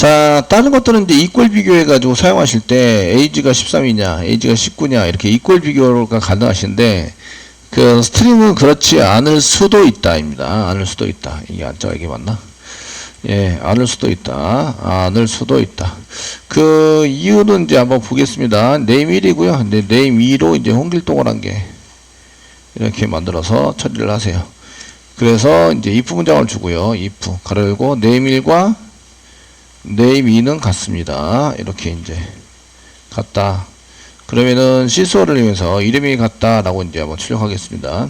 자, 다른 것들은 이제 이퀄 비교해가지고 사용하실 때 age가 13이냐, age가 19냐, 이렇게 이퀄 비교가 가능하신데, 그 스트링은 그렇지 않을 수도 있다입니다. 않을 수도 있다. 이게 안짜가 이게 맞나? 예, 않을 수도 있다. 않을 수도 있다. 그 이유는 이제 한번 보겠습니다. name 1이고요. 근데 name 2로 이제 홍길동을 한 게 이렇게 만들어서 처리를 하세요. 그래서 이제 if 문장을 주고요. if 가로 열고 name 1과 name 2는 같습니다. 이렇게 이제 같다. 그러면은 시스오를 이용해서 이름이 같다라고 이제 한번 출력하겠습니다.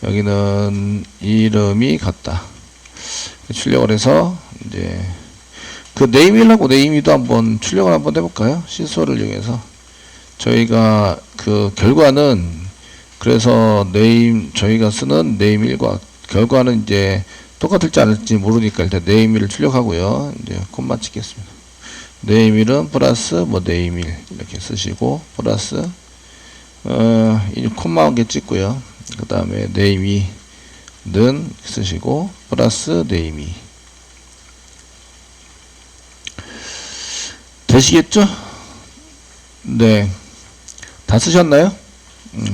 여기는 이름이 같다. 출력을 해서 이제 그 name 1하고 name 2도 한번 출력을 한번 해볼까요? 시스오를 이용해서 저희가 그 결과는 그래서 name 저희가 쓰는 name 1과 결과는 이제 똑같을지 않을지 모르니까 일단 name 1을 출력하고요. 이제 콤마 찍겠습니다. name 1은 플러스 뭐 name 1 이렇게 쓰시고 플러스 이 콤마 한 개 찍고요. 그 다음에 name 2는 쓰시고 플러스 name 2 되시겠죠? 네, 다 쓰셨나요?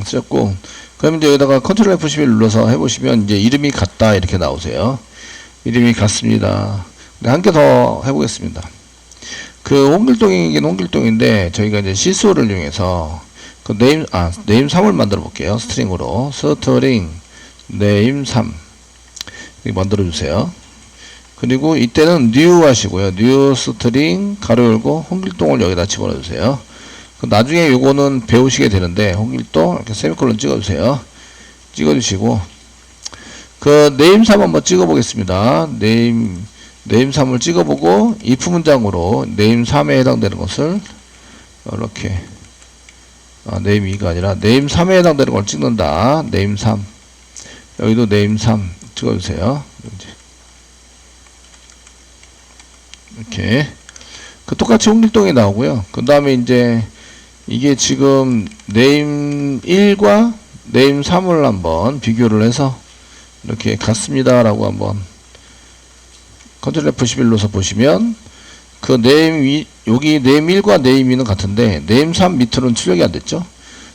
쓰셨고, 그럼 이제 여기다가 컨트롤 F11 눌러서 해보시면 이제 이름이 같다 이렇게 나오세요. 이름이 같습니다. 한 개 더 해보겠습니다. 그 홍길동이긴 홍길동인데 저희가 이제 시스오를 이용해서 그 name 3을 만들어 볼게요. 스트링으로 스트링 name 3 이렇게 만들어 주세요. 그리고 이때는 new 하시고요. new 스트링 가로 열고 홍길동을 여기다 집어넣어 주세요. 나중에 요거는 배우시게 되는데 홍길동 이렇게 세미콜론 찍어주세요. 찍어주시고 그 name 3 한번 찍어보겠습니다. name 3을 찍어보고 if 문장으로 name 3에 해당되는 것을 이렇게 name 2가 아니라 name 3에 해당되는 걸 찍는다. name 3 여기도 name 3 찍어주세요. 이렇게 그 똑같이 홍길동이 나오고요. 그 다음에 이제 이게 지금 name 1과 name 3을 한번 비교를 해서 이렇게 같습니다 라고 한번 컨트롤 F11로서 보시면 그 name 여기 name 1과 name 2는 같은데 name 3 밑으로는 출력이 안 됐죠.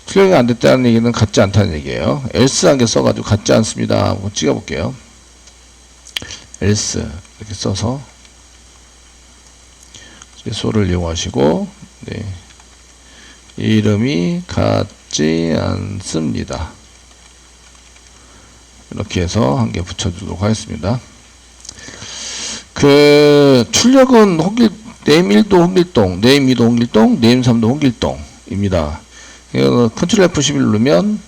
출력이 안 됐다는 얘기는 같지 않다는 얘기예요. else 한 개 써가지고 같지 않습니다 하고 찍어볼게요. else 이렇게 써서 소를 이용하시고 네. 이름이 같지 않습니다. 이렇게 해서 한 개 붙여주도록 하겠습니다. 그 출력은 name 1도 홍길동, name 2도 홍길동, name 3도 홍길동입니다. 컨트롤 F11 누르면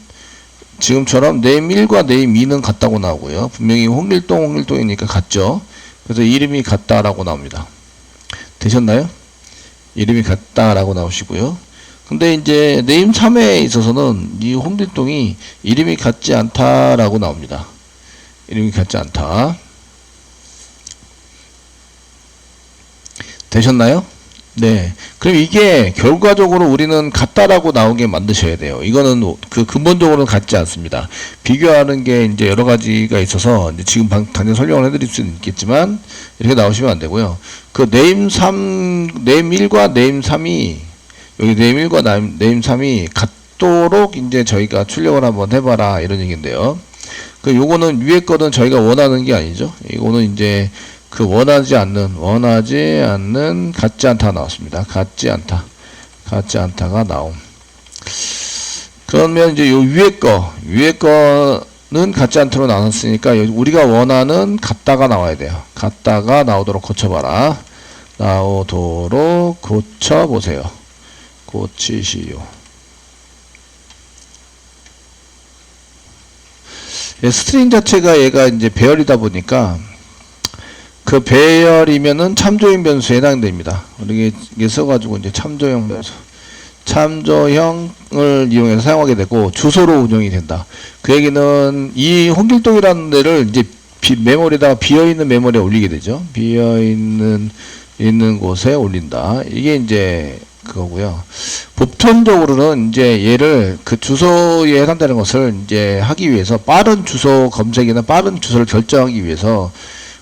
지금처럼 name 1과 name 2는 같다고 나오고요. 분명히 홍길동이니까 같죠. 그래서 이름이 같다라고 나옵니다. 되셨나요? 이름이 같다라고 나오시고요. 근데 이제 name 3에 있어서는 이 홍길동이 이름이 같지 않다라고 나옵니다. 이름이 같지 않다. 되셨나요? 네. 그럼 이게 결과적으로 우리는 같다라고 나오게 만드셔야 돼요. 이거는 그 근본적으로는 같지 않습니다. 비교하는 게 이제 여러 가지가 있어서 이제 지금 당장 설명을 해드릴 수는 있겠지만 이렇게 나오시면 안 되고요. 그 name 1과 name 3이 여기 name 1과 name 3이 같도록 이제 저희가 출력을 한번 해봐라 이런 얘기인데요. 그 요거는 위에 거는 저희가 원하는 게 아니죠. 이거는 이제 그 원하지 않는 같지 않다 나왔습니다. 같지 않다가 나옴. 그러면 이제 요 위에 거는 같지 않다로 나눴으니까 우리가 원하는 같다가 나와야 돼요. 같다가 나오도록 고쳐봐라. 나오도록 고쳐보세요. 고치시오. 스트링 자체가 얘가 이제 배열이다 보니까 그 배열이면은 참조형 변수에 해당됩니다. 이게 써가지고 이제 참조형 변수. 참조형을 이용해서 사용하게 되고 주소로 운영이 된다. 그 얘기는 이 홍길동이라는 데를 이제 메모리에다가 비어있는 메모리에 올리게 되죠. 비어있는 곳에 올린다. 이게 이제 그거고요. 보편적으로는 이제 얘를 그 주소에 해당되는 것을 이제 하기 위해서 빠른 주소 검색이나 빠른 주소를 결정하기 위해서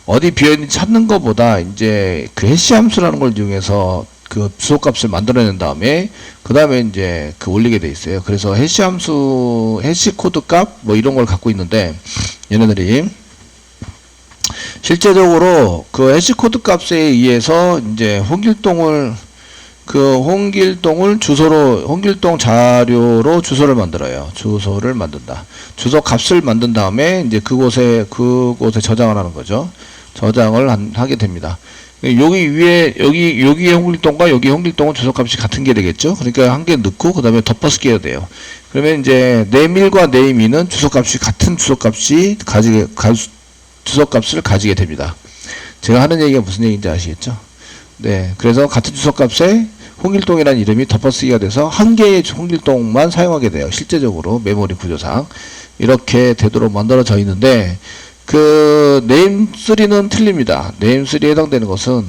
어디 비어있는지 찾는 것보다 이제 그 해시 함수라는 걸 이용해서 그 주소값을 만들어낸 다음에 그 다음에 이제 그 올리게 돼 있어요. 그래서 해시 함수, 해시 코드 값 뭐 이런 걸 갖고 있는데 얘네들이 실제적으로 그 해시 코드 값에 의해서 이제 홍길동을 주소로, 홍길동 자료로 주소를 만들어요. 주소를 만든다. 주소 값을 만든 다음에 이제 그곳에 저장을 하는 거죠. 저장을 하게 됩니다. 여기 위에, 여기에 홍길동과 여기 홍길동은 주소 값이 같은 게 되겠죠. 그러니까 한 개 넣고, 그 다음에 덮어쓰기 해야 돼요. 그러면 이제 name1과 name2는 주소 값이 같은 주소 값을 가지게 됩니다. 제가 하는 얘기가 무슨 얘기인지 아시겠죠? 네. 그래서 같은 주소 값에 홍길동이라는 이름이 덮어쓰기가 돼서 한 개의 홍길동만 사용하게 돼요. 실제적으로 메모리 구조상 이렇게 되도록 만들어져 있는데 그 name3는 틀립니다. name3에 해당되는 것은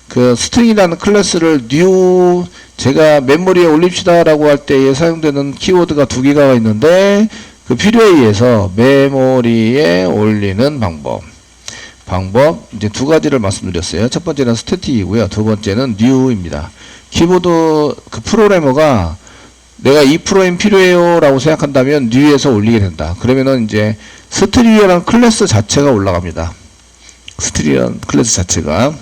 그 스트링이라는 클래스를 new 제가 메모리에 올립시다라고 할 때에 사용되는 키워드가 두 개가 있는데 그 필요에 의해서 메모리에 올리는 방법 이제 두 가지를 말씀드렸어요. 첫 번째는 스태틱이고요. 두 번째는 new입니다. 키보드 그 프로그래머가 내가 이 프로그램 필요해요 라고 생각한다면 new에서 올리게 된다. 그러면은 이제 스트링이라는 클래스 자체가 올라갑니다. 스트링이라는 클래스 자체가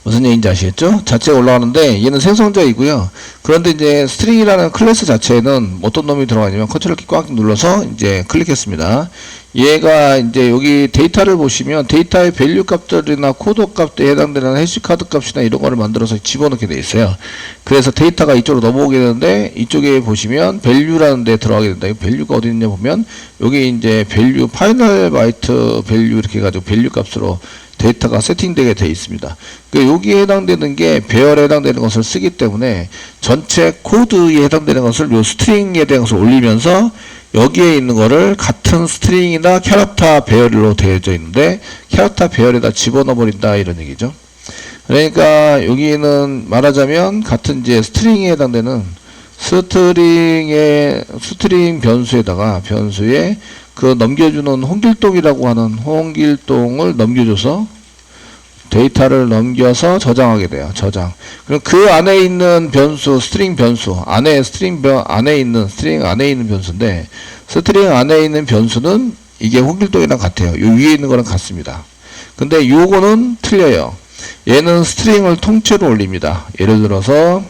무슨 얘기인지 아시겠죠? 자체가 올라가는데 얘는 생성자이고요. 그런데 이제 스트링이라는 클래스 자체에는 어떤 놈이 들어가냐면 컨트롤 키 꽉 눌러서 이제 클릭했습니다. 얘가 이제 여기 데이터를 보시면 데이터의 밸류 값들이나 코드 값에 해당되는 해시 카드 값이나 이런 거를 만들어서 집어넣게 돼 있어요. 그래서 데이터가 이쪽으로 넘어오게 되는데 이쪽에 보시면 밸류라는 데 들어가게 된다. 이 밸류가 어디 있냐 보면 여기 이제 밸류 파이널 바이트 밸류 이렇게 해가지고 밸류 값으로 데이터가 세팅되게 되어 있습니다. 여기에 해당되는 게 배열에 해당되는 것을 쓰기 때문에 전체 코드에 해당되는 것을 요 스트링에 대한 것을 올리면서 여기에 있는 거를 같은 스트링이나 캐릭터 배열로 되어져 있는데 캐릭터 배열에다 집어넣어 버린다 이런 얘기죠. 그러니까 여기는 말하자면 같은 이제 스트링에 해당되는 스트링 변수에 그 넘겨주는 홍길동이라고 하는 홍길동을 넘겨줘서 데이터를 넘겨서 저장하게 돼요. 저장. 그럼 그 안에 있는 변수, 스트링 안에 있는 변수인데 스트링 안에 있는 변수는 이게 홍길동이랑 같아요. 요 위에 있는 거랑 같습니다. 근데 요거는 틀려요. 얘는 스트링을 통째로 올립니다. 예를 들어서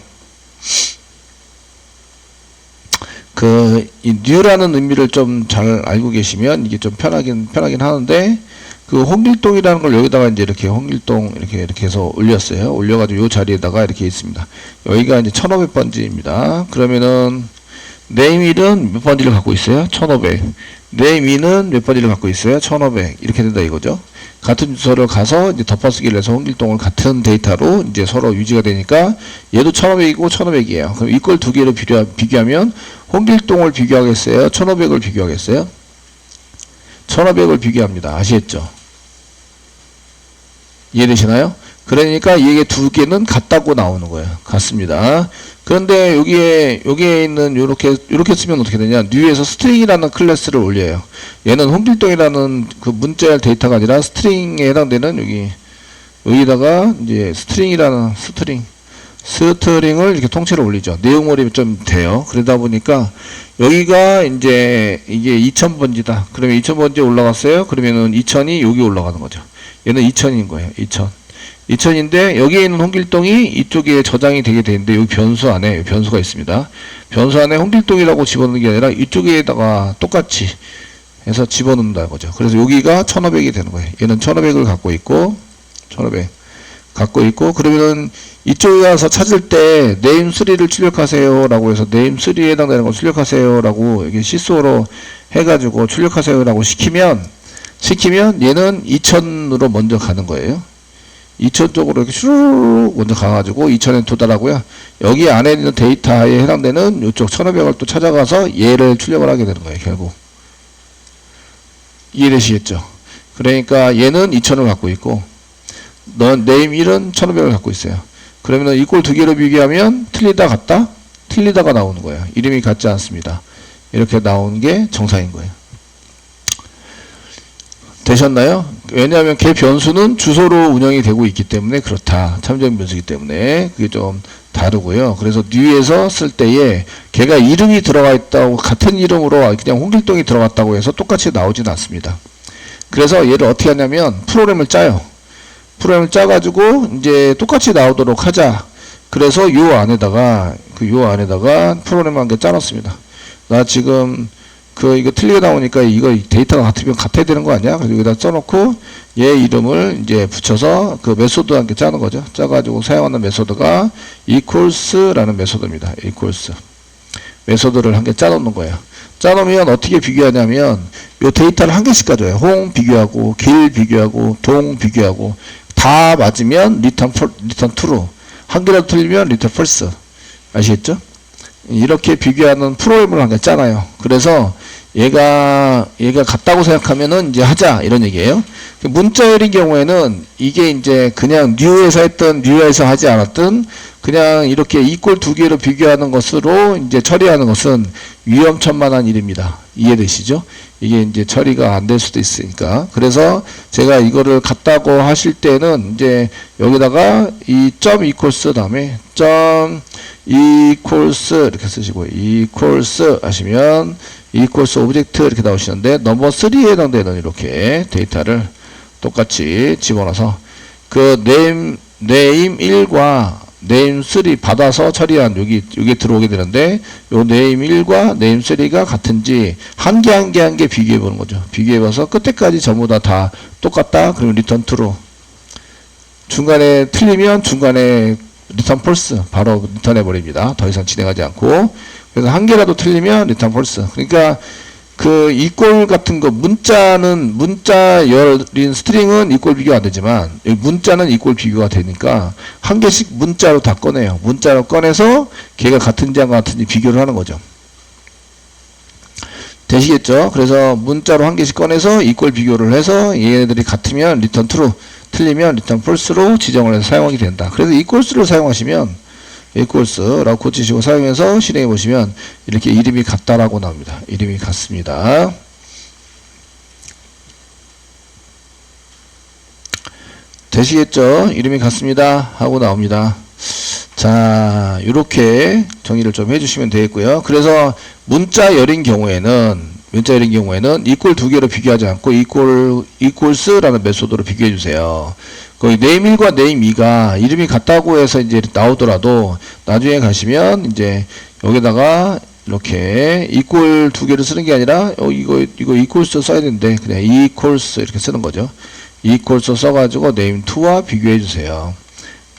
이 new라는 의미를 좀 잘 알고 계시면 이게 좀 편하긴 하는데 그 홍길동이라는 걸 여기다가 이제 이렇게 홍길동 이렇게 해서 올렸어요. 올려가지고 요 자리에다가 이렇게 있습니다. 여기가 이제 1500번지입니다. 그러면은 name1은 몇 번지를 갖고 있어요? 1500. name2는 몇 번지를 갖고 있어요? 1500. 이렇게 된다 이거죠. 같은 주소를 가서 이제 덮어쓰기를 해서 홍길동을 같은 데이터로 이제 서로 유지가 되니까 얘도 1500이고 1500이에요. 그럼 이걸 두 개를 비교하면 홍길동을 비교하겠어요? 1500을 비교하겠어요? 1500을 비교합니다. 아시겠죠? 이해되시나요? 그러니까 이게 두 개는 같다고 나오는 거예요. 같습니다. 그런데 여기에 있는 요렇게 쓰면 어떻게 되냐? new에서 스트링이라는 클래스를 올려요. 얘는 홍길동이라는 그 문자 데이터가 아니라 스트링에 해당되는 여기다가 이제 스트링이라는 스트링을 이렇게 통째로 올리죠. 내용물이 좀 돼요. 그러다 보니까 여기가 이제 이게 2000번지다. 그러면 2000번지에 올라갔어요. 그러면은 2000이 여기 올라가는 거죠. 얘는 2000인 거예요. 2000인데 여기에 있는 홍길동이 이쪽에 저장이 되게 되는데 여기 변수 안에 변수가 있습니다. 변수 안에 홍길동이라고 집어넣는 게 아니라 이쪽에다가 똑같이 해서 집어넣는다는 거죠. 그래서 여기가 1500이 되는 거예요. 얘는 1500을 갖고 있고 1500 갖고 있고 그러면은 이쪽에 가서 찾을 때 name3를 출력하세요 라고 해서 name3에 해당되는 걸 출력하세요 라고 여기 시소로 해가지고 출력하세요 라고 시키면 얘는 2000으로 먼저 가는 거예요. 2000 쪽으로 이렇게 슈르륵 먼저 가가지고 2000에 도달하고요. 여기 안에 있는 데이터에 해당되는 이쪽 1500을 또 찾아가서 얘를 출력을 하게 되는 거예요. 결국 이해되시겠죠? 그러니까 얘는 2000을 갖고 있고 name1은 1500을 갖고 있어요. 그러면 이꼴 두 개로 비교하면 틀리다 같다? 틀리다가 나오는 거예요. 이름이 같지 않습니다. 이렇게 나오는 게 정상인 거예요. 되셨나요? 왜냐하면 걔 변수는 주소로 운영이 되고 있기 때문에 그렇다. 참조형 변수이기 때문에 그게 좀 다르고요. 그래서 new에서 쓸 때에 걔가 이름이 들어가 있다고 같은 이름으로 그냥 홍길동이 들어갔다고 해서 똑같이 나오진 않습니다. 그래서 얘를 어떻게 하냐면 프로그램을 짜요. 프로그램을 짜가지고 이제 똑같이 나오도록 하자. 그래서 요 안에다가 프로그램 한 개 짜놨습니다. 나 지금 이거 틀리게 나오니까 이거 데이터가 같으면 같아야 되는 거 아니야? 그래서 여기다 써놓고 얘 이름을 이제 붙여서 그 메소드 함께 짜는 거죠. 짜가지고 사용하는 메소드가 equals라는 메소드입니다. equals. 메소드를 한 개 짜놓는 거예요. 짜놓으면 어떻게 비교하냐면 요 데이터를 한 개씩 가져요. 홍 비교하고 길 비교하고 동 비교하고 다 맞으면 return true. 한 개라도 틀리면 return false. 아시겠죠? 이렇게 비교하는 프로그램을 한 개 짜놔요. 그래서 얘가 같다고 생각하면은 이제 하자 이런 얘기예요. 문자열인 경우에는 이게 이제 그냥 new에서 하지 않았던 그냥 이렇게 equal 두 개로 비교하는 것으로 이제 처리하는 것은 위험천만한 일입니다. 이해되시죠? 이게 이제 처리가 안 될 수도 있으니까. 그래서 제가 이거를 같다고 하실 때는 이제 여기다가 이 점 equals 다음에 점 equals 이렇게 쓰시고 equals 하시면 equals object 이렇게 나오시는데 넘버 3에 해당되는 이렇게 데이터를 똑같이 집어넣어서 그 name 1과 name 3 받아서 처리한 여기 들어오게 되는데 요 name 1과 name 3가 같은지 한 개 비교해 보는 거죠. 비교해 봐서 끝에까지 전부 다 똑같다. 그러면 return true. 중간에 틀리면 중간에 return false 바로 return 해버립니다. 더 이상 진행하지 않고. 그래서 한 개라도 틀리면 return false. 그러니까 그 equal 같은 거 문자열인 스트링은 equal 비교가 안 되지만 여기 문자는 equal 비교가 되니까 한 개씩 문자로 다 꺼내요. 문자로 꺼내서 걔가 같은지 안 같은지 비교를 하는 거죠. 되시겠죠? 그래서 문자로 한 개씩 꺼내서 equal 비교를 해서 얘네들이 같으면 return true, 틀리면 return false로 지정을 해서 사용하게 된다. 그래서 equals를 사용하시면 equals라고 고치시고 사용해서 실행해 보시면 이렇게 이름이 같다라고 나옵니다. 이름이 같습니다. 되시겠죠? 이름이 같습니다 하고 나옵니다. 자, 이렇게 정의를 좀 해주시면 되겠고요. 그래서 문자열인 경우에는 equal 두 개로 비교하지 않고 equals라는 메소드로 비교해 주세요. 거기 name 1과 name 2가 이름이 같다고 해서 이제 나오더라도 나중에 가시면 이제 여기다가 이렇게 equal 두 개를 쓰는 게 아니라 이거 equals 써야 되는데 그냥 equals 이렇게 쓰는 거죠. equals 써가지고 name 2와 비교해 주세요.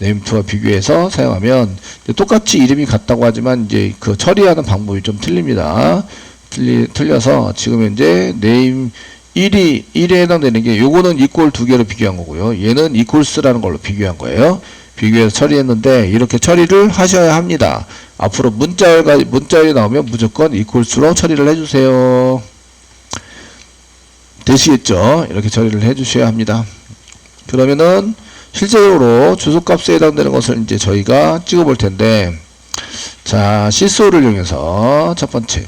name 2와 비교해서 사용하면 똑같이 이름이 같다고 하지만 이제 그 처리하는 방법이 좀 틀립니다. 틀려서 지금 현재 name 1에 해당되는 게 요거는 equal 두 개로 비교한 거고요. 얘는 equals라는 걸로 비교한 거예요. 비교해서 처리했는데 이렇게 처리를 하셔야 합니다. 앞으로 문자열이 나오면 무조건 equals로 처리를 해주세요. 되시겠죠? 이렇게 처리를 해주셔야 합니다. 그러면은 실제적으로 주소값에 해당되는 것을 이제 저희가 찍어볼 텐데, 자, 시소를 이용해서 첫 번째.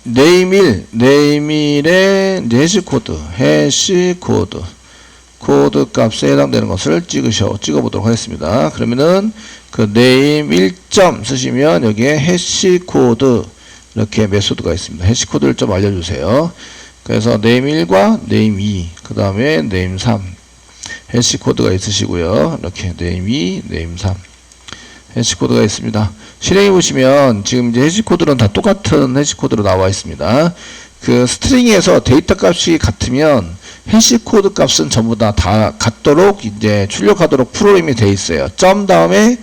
name 1의 이제 코드 값에 해당되는 것을 찍어보도록 하겠습니다. 그러면은 그 name 1점 쓰시면 여기에 해시 코드 이렇게 메소드가 있습니다. 해시 코드를 좀 알려주세요. 그래서 name 1과 name 2, 그 다음에 name 3 해시 코드가 있으시고요. 이렇게 name 2, name 3 해시 코드가 있습니다. 실행해 보시면 지금 이제 해시 코드는 다 똑같은 해시 코드로 나와 있습니다. 그 스트링에서 데이터 값이 같으면 해시 코드 값은 전부 다 같도록 이제 출력하도록 프로그램이 되어 있어요. 점 다음에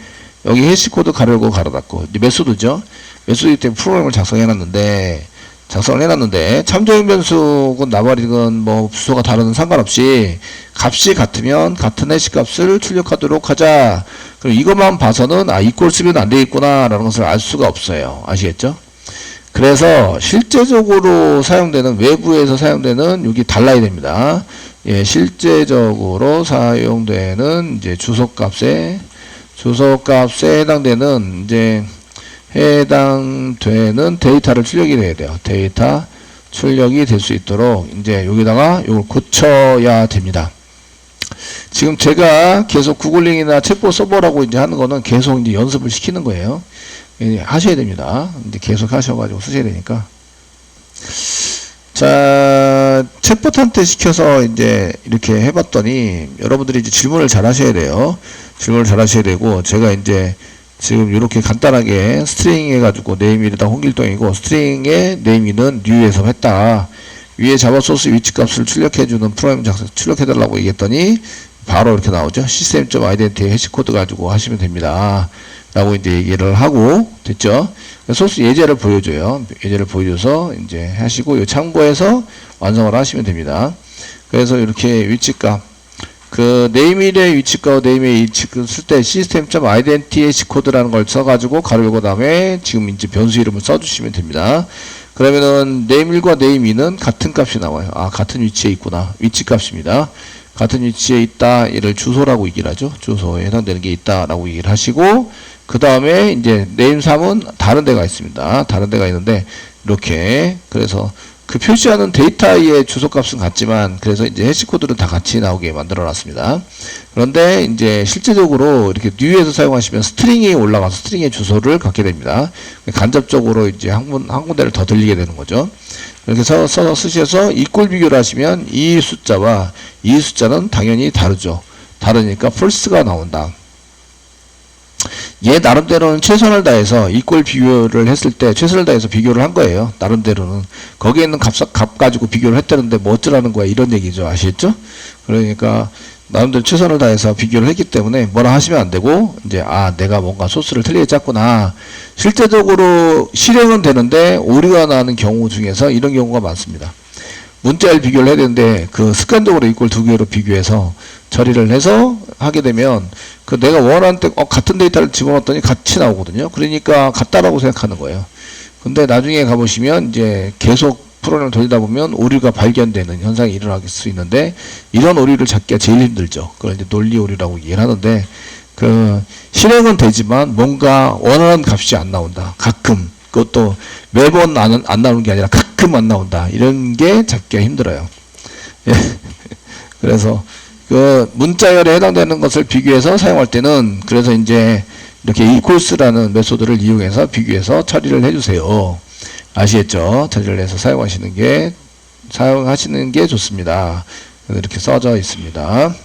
여기 해시 코드 가려고 가로 닫고 메소드죠. 메소드 때문에 프로그램을 작성해 놨는데 참조형 변수건 나발이건 뭐 주소가 다르든 상관없이 값이 같으면 같은 해시 값을 출력하도록 하자. 그럼 이것만 봐서는 equal 쓰면 안 되겠구나 라는 것을 알 수가 없어요. 아시겠죠? 그래서 실제적으로 사용되는 외부에서 사용되는 여기 달라야 됩니다. 예, 실제적으로 사용되는 이제 주소값에 해당되는 해당되는 데이터를 출력이 돼야 돼요. 데이터 출력이 될 수 있도록 이제 여기다가 이걸 고쳐야 됩니다. 지금 제가 계속 구글링이나 챗봇 서버라고 이제 하는 거는 계속 이제 연습을 시키는 거예요. 하셔야 됩니다. 이제 계속 하셔가지고 쓰셔야 되니까. 자, 챗봇한테 시켜서 이제 이렇게 해봤더니 여러분들이 이제 질문을 잘 하셔야 돼요. 질문을 잘 하셔야 되고, 제가 이제 지금 이렇게 간단하게 스트링 해가지고 네임이다 홍길동이고, 스트링의 네임이는 뉴에서 했다. 위에 자바 소스 위치 값을 출력해주는 프로그램 출력해달라고 얘기했더니 바로 이렇게 나오죠. system.identity 해시코드 가지고 하시면 됩니다. 라고 이제 얘기를 하고 됐죠. 소스 예제를 보여줘요. 예제를 보여줘서 이제 하시고 이 참고해서 완성을 하시면 됩니다. 그래서 이렇게 위치값 그 네임일의 위치값 네임의 위치값 쓸 때 system.identity 해시코드라는 걸 써가지고 가로 열고 다음에 지금 이제 변수 이름을 써주시면 됩니다. 그러면은 네임1과 네임2는 같은 값이 나와요. 아, 같은 위치에 있구나. 위치 값입니다. 같은 위치에 있다. 얘를 주소라고 얘기를 하죠. 주소에 해당되는 게 있다라고 얘기를 하시고, 그 다음에 이제 네임3은 다른 데가 있습니다. 다른 데가 있는데, 이렇게. 그래서 그 표시하는 데이터의 주소 값은 같지만, 그래서 이제 해시코드는 다 같이 나오게 만들어 놨습니다. 그런데 이제 실제적으로 이렇게 뉴에서 사용하시면 스트링이 올라가서 스트링의 주소를 갖게 됩니다. 간접적으로 이제 한 군데를 더 들리게 되는 거죠. 이렇게 써서 쓰셔서 이꼴 비교를 하시면 이 숫자와 이 숫자는 당연히 다르죠. 다르니까 false가 나온다. 얘 나름대로는 최선을 다해서 이꼴 비교를 했을 때 최선을 다해서 비교를 한 거예요. 나름대로는 거기에 있는 값 가지고 비교를 했다는데 뭐 어쩌라는 거야 이런 얘기죠. 아시겠죠? 그러니까 나름대로 최선을 다해서 비교를 했기 때문에 뭐라 하시면 안 되고 이제 아 내가 뭔가 소스를 틀리게 짰구나. 실제적으로 실행은 되는데 오류가 나는 경우 중에서 이런 경우가 많습니다. 문자를 비교를 해야 되는데 그 습관적으로 이꼴 두 개로 비교해서 처리를 해서 하게 되면 그 내가 원하는 때 같은 데이터를 집어넣었더니 같이 나오거든요. 그러니까 같다라고 생각하는 거예요. 근데 나중에 가보시면 이제 계속 프로그램을 돌리다 보면 오류가 발견되는 현상이 일어날 수 있는데 이런 오류를 찾기가 제일 힘들죠. 그걸 이제 논리 오류라고 얘기를 하는데 그 실행은 되지만 뭔가 원하는 값이 안 나온다. 가끔 그것도 매번 안 나오는 게 아니라 가끔 안 나온다. 이런 게 잡기가 힘들어요. 예. 그래서 그 문자열에 해당되는 것을 비교해서 사용할 때는 그래서 이제 이렇게 equals라는 메소드를 이용해서 비교해서 처리를 해주세요. 아시겠죠? 처리를 해서 사용하시는 게 좋습니다. 이렇게 써져 있습니다.